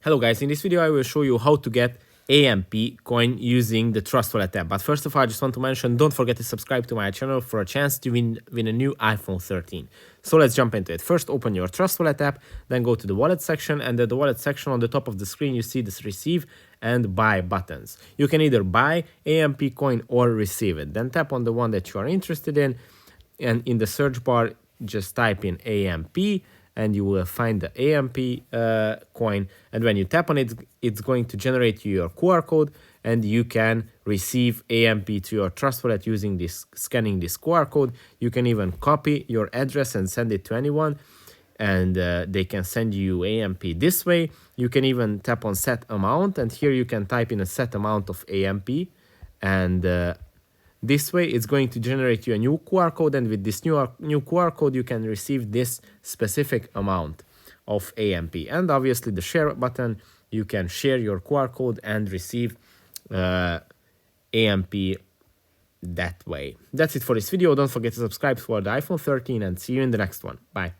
Hello guys, in this video I will show you how to get AMP coin using the Trust Wallet app. But first of all, I just want to mention, don't forget to subscribe to my channel for a chance to win a new iPhone 13. So let's jump into it. First, open your Trust Wallet app, then go to the wallet section, and at the wallet section on the top of the screen you see this receive and buy buttons. You can either buy AMP coin or receive it. Then tap on the one that you are interested in, and in the search bar just type in AMP and you will find the AMP coin, and when you tap on it, it's going to generate you your QR code, and you can receive AMP to your Trust Wallet using this, scanning this QR code. You can even copy your address and send it to anyone, and they can send you AMP this way. You can even tap on set amount, and here you can type in a set amount of AMP, and this way it's going to generate you a new QR code, and with this new QR code you can receive this specific amount of AMP. And obviously the share button, you can share your QR code and receive AMP that way. That's it for this video. Don't forget to subscribe for the iPhone 13 and see you in the next one. Bye.